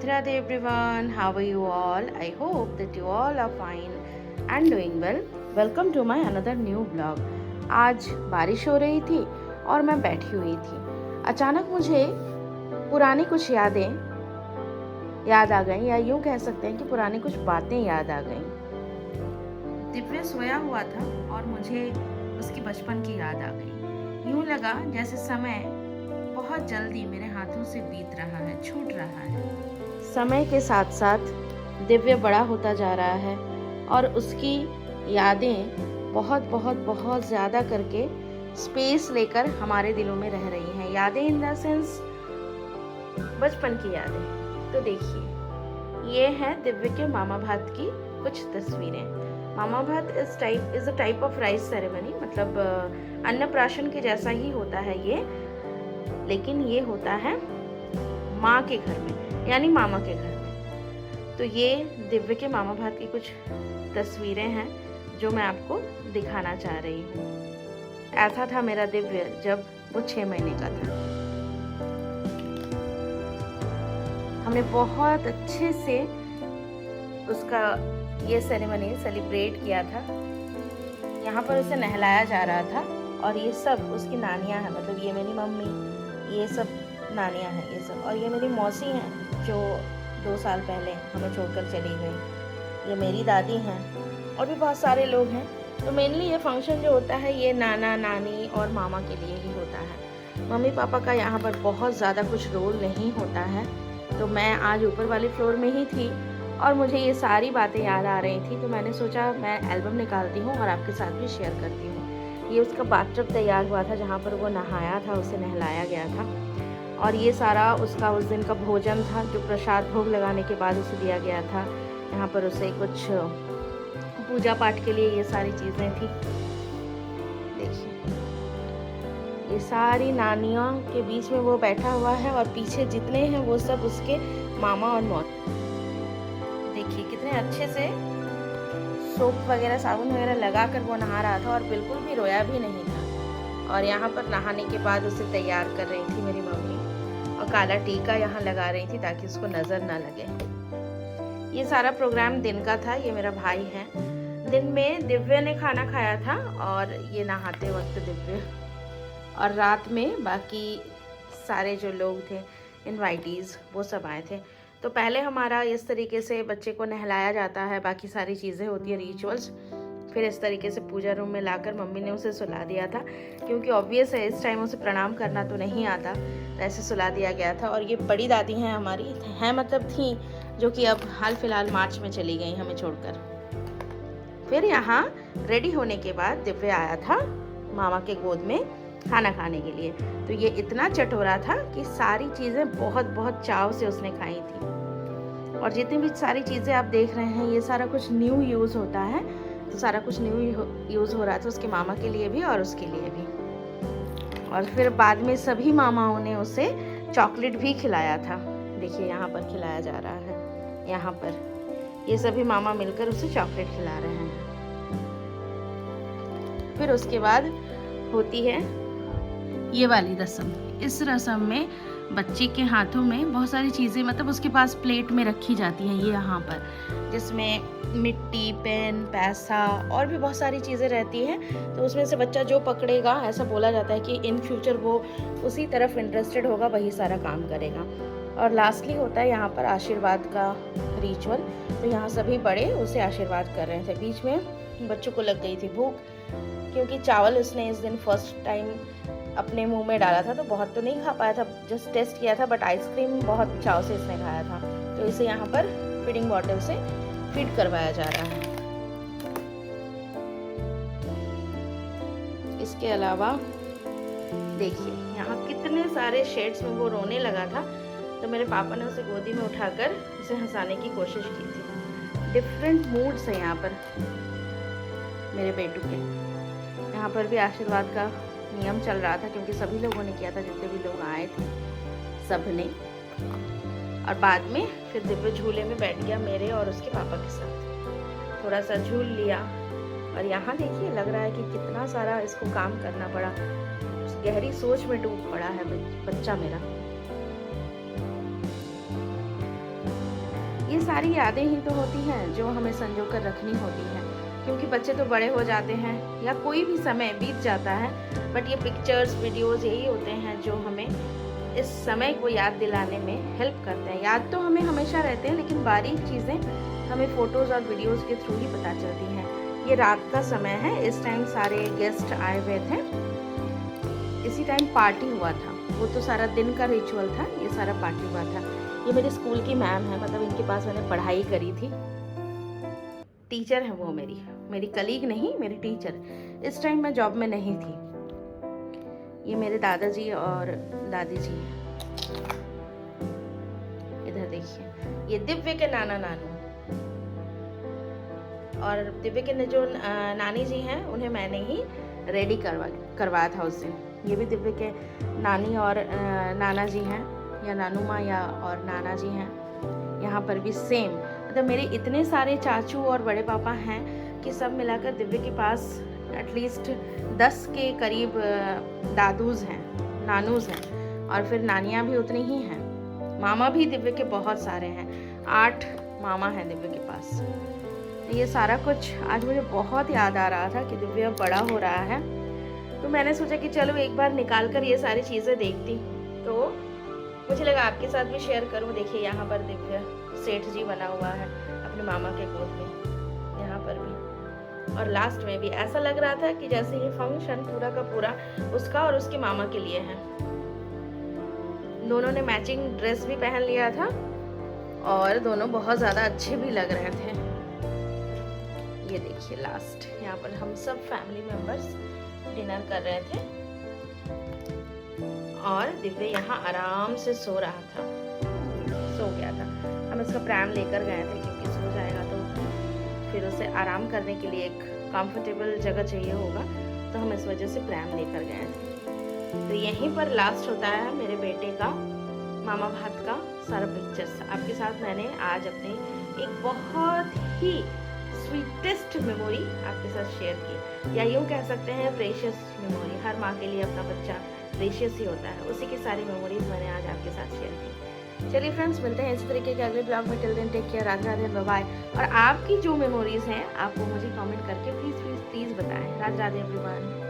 Radhe Radhe everyone, how are you all? I hope that you all are fine and doing well. Welcome to my another new vlog. आज बारिश हो रही थी और मैं बैठी हुई थी। अचानक मुझे पुरानी कुछ यादें याद आ गईं, या यूँ कह सकते हैं कि पुरानी कुछ बातें याद आ गईं। दिव्य सोया हुआ था और मुझे उसकी बचपन की याद आ गई। यूँ लगा जैसे समय बहुत जल्दी मेरे हाथों से बीत रहा है, छूट रहा है। समय के साथ साथ दिव्य बड़ा होता जा रहा है और उसकी यादें बहुत बहुत बहुत ज़्यादा करके स्पेस लेकर हमारे दिलों में रह रही हैं। यादें इन द सेंस बचपन की यादें। तो देखिए, ये है दिव्य के मामा भात की कुछ तस्वीरें। मामा भात is a type of rice ceremony, मतलब अन्नप्राशन के जैसा ही होता है ये, लेकिन ये होता है माँ के घर में, यानी मामा के घर में। तो ये दिव्य के मामा भात की कुछ तस्वीरें हैं जो मैं आपको दिखाना चाह रही हूँ। ऐसा था मेरा दिव्य जब वो 6 महीने का था। हमने बहुत अच्छे से उसका ये सेरेमनी सेलिब्रेट किया था। यहाँ पर उसे नहलाया जा रहा था और ये सब उसकी नानियाँ हैं, मतलब ये मेरी मम्मी, ये सब नानियाँ हैं, ये सब। और ये मेरी मौसी हैं जो 2 साल पहले हमें छोड़कर चली गई। ये मेरी दादी हैं और भी बहुत सारे लोग हैं। तो मेनली ये फंक्शन जो होता है ये नाना नानी और मामा के लिए ही होता है। मम्मी पापा का यहाँ पर बहुत ज़्यादा कुछ रोल नहीं होता है। तो मैं आज ऊपर वाले फ्लोर में ही थी और मुझे ये सारी बातें याद आ रही थी, तो मैंने सोचा मैं एल्बम निकालती हूँ और आपके साथ भी शेयर करती हूँ। ये उसका बाथटब तैयार हुआ था जहाँ पर वो नहाया था, उसे नहलाया गया था। और ये सारा उसका उस दिन का भोजन था जो प्रसाद भोग लगाने के बाद उसे दिया गया था। यहाँ पर उसे कुछ पूजा पाठ के लिए ये सारी चीज़ें थी। देखिए, ये सारी नानियों के बीच में वो बैठा हुआ है और पीछे जितने हैं वो सब उसके मामा और मौसी। देखिए कितने अच्छे से सोप वगैरह साबुन वगैरह लगा कर वो नहा रहा था और बिल्कुल भी रोया भी नहीं था। और यहाँ पर नहाने के बाद उसे तैयार कर रही थी मेरी मम्मी और काला टीका यहाँ लगा रही थी ताकि उसको नज़र ना लगे। ये सारा प्रोग्राम दिन का था। ये मेरा भाई है। दिन में दिव्य ने खाना खाया था और ये नहाते वक्त दिव्य, और रात में बाकी सारे जो लोग थे इनवाइटीज़ वो सब आए थे। तो पहले हमारा इस तरीके से बच्चे को नहलाया जाता है, बाकी सारी चीज़ें होती है, रिचुअल्स। फिर इस तरीके से पूजा रूम में लाकर मम्मी ने उसे सुला दिया था, क्योंकि ऑब्वियस है इस टाइम उसे प्रणाम करना तो नहीं आता, तो ऐसे सुला दिया गया था। और ये बड़ी दादी हैं हमारी, हैं मतलब थी, जो कि अब हाल फिलहाल मार्च में चली गई हमें छोड़कर। फिर यहाँ रेडी होने के बाद दिव्य आया था मामा के गोद में खाना खाने के लिए। तो ये इतना चटोरा था कि सारी चीज़ें बहुत बहुत चाव से उसने खाई थी। और जितनी भी सारी चीज़ें आप देख रहे हैं ये सारा कुछ न्यू यूज़ होता है। तो सारा कुछ न्यू यूज़ हो रहा था उसके मामा के लिए भी और उसके लिए भी। और फिर बाद में सभी मामाओं ने उसे चॉकलेट भी खिलाया था। देखिए यहाँ पर खिलाया जा रहा है, यहाँ पर ये सभी मामा मिलकर उसे चॉकलेट खिला रहे हैं। फिर उसके बाद होती है ये वाली रस्म। इस रस्म में बच्चे के हाथों में बहुत सारी चीज़ें, मतलब उसके पास प्लेट में रखी जाती हैं ये यहाँ पर, जिसमें मिट्टी, पेन, पैसा और भी बहुत सारी चीज़ें रहती हैं। तो उसमें से बच्चा जो पकड़ेगा, ऐसा बोला जाता है कि इन फ्यूचर वो उसी तरफ इंटरेस्टेड होगा, वही सारा काम करेगा। और लास्टली होता है यहाँ पर आशीर्वाद का रिचुअल। तो यहाँ सभी बड़े उसे आशीर्वाद कर रहे थे। बीच में बच्चों को लग गई थी भूख, क्योंकि चावल उसने इस दिन फर्स्ट टाइम अपने मुंह में डाला था, तो बहुत तो नहीं खा पाया था, जस्ट टेस्ट किया था, बट आइसक्रीम बहुत चाव से इसने खाया था। तो इसे यहाँ पर फीडिंग बॉटल से फीड करवाया जा रहा है। इसके अलावा देखिए यहाँ कितने सारे शेड्स में वो रोने लगा था, तो मेरे पापा ने उसे गोदी में उठाकर उसे हंसाने की कोशिश की थी। डिफरेंट मूड्स हैं यहाँ पर मेरे बेटू के। यहाँ पर भी आशीर्वाद का नियम चल रहा था, क्योंकि सभी लोगों ने किया था, जितने भी लोग आए थे सब ने। और बाद में फिर दिव्य झूले में बैठ गया मेरे और उसके पापा के साथ, थोड़ा सा झूल लिया। और यहाँ देखिए लग रहा है कि कितना सारा इसको काम करना पड़ा, गहरी सोच में डूब पड़ा है बच्चा मेरा। ये सारी यादें ही तो होती हैं जो हमें संजो कर रखनी होती हैं, क्योंकि बच्चे तो बड़े हो जाते हैं या कोई भी समय बीत जाता है, बट ये पिक्चर्स वीडियोज़ यही होते हैं जो हमें इस समय को याद दिलाने में हेल्प करते हैं। याद तो हमें हमेशा रहते हैं, लेकिन बारीक चीज़ें हमें फ़ोटोज़ और वीडियोज़ के थ्रू ही पता चलती हैं। ये रात का समय है, इस टाइम सारे गेस्ट आए हुए थे, इसी टाइम पार्टी हुआ था। वो तो सारा दिन का रिचुअल था, ये सारा पार्टी हुआ था। ये मेरे स्कूल की मैम है, मतलब इनके पास मैंने पढ़ाई करी थी, टीचर है वो मेरी कलीग नहीं, मेरी टीचर। इस टाइम मैं जॉब में नहीं थी। ये मेरे दादाजी और दादी जी हैं। इधर देखिए, ये दिव्य के नाना नानू, और दिव्य के जो नानी जी हैं उन्हें मैंने ही रेडी करवाया था उस दिन। ये भी दिव्य के नानी और नाना जी हैं, या नानू माँ या और नाना जी हैं। यहाँ पर भी सेम, मतलब मेरे इतने सारे चाचू और बड़े पापा हैं कि सब मिलाकर दिव्य के पास एटलीस्ट 10 के करीब दादूज हैं, नानूज हैं, और फिर नानियाँ भी उतनी ही हैं। मामा भी दिव्य के बहुत सारे हैं, 8 मामा हैं दिव्य के पास। ये सारा कुछ आज मुझे बहुत याद आ रहा था कि दिव्य अब बड़ा हो रहा है, तो मैंने सोचा कि चलो एक बार निकाल कर ये सारी चीज़ें देखती, तो मुझे लगा आपके साथ भी शेयर करूं। देखिए यहाँ पर दिव्य सेठ जी बना हुआ है अपने मामा के गोद में, यहाँ पर भी, और लास्ट में भी ऐसा लग रहा था कि जैसे ये फंक्शन पूरा का पूरा उसका और उसके मामा के लिए है। दोनों ने मैचिंग ड्रेस भी पहन लिया था और दोनों बहुत ज़्यादा अच्छे भी लग रहे थे। ये देखिए लास्ट, यहाँ पर हम सब फैमिली मेंबर्स डिनर कर रहे थे और दिव्य यहाँ आराम से सो रहा था, सो गया था। हम इसका प्रैम लेकर गए थे क्योंकि सो जाएगा तो फिर उसे आराम करने के लिए एक कंफर्टेबल जगह चाहिए होगा, तो हम इस वजह से प्रैम लेकर गए थे। तो यहीं पर लास्ट होता है मेरे बेटे का मामा भात का सारा पिक्चर्स। आपके साथ मैंने आज अपनी एक बहुत ही स्वीटेस्ट मेमोरी आपके साथ शेयर की, या यूँ कह सकते हैं प्रेशियस मेमोरी। हर माँ के लिए अपना बच्चा प्रेशियस ही होता है, उसी की सारी मेमोरीज मैंने आज आपके साथ शेयर की। चलिए फ्रेंड्स, मिलते हैं इसी तरीके के अगले ब्लॉग में। Till then take care, Radhe Radhe, bye bye. और आपकी जो मेमोरीज हैं आप वो मुझे कमेंट करके प्लीज़ बताएं। राधे राधे एवरीवन।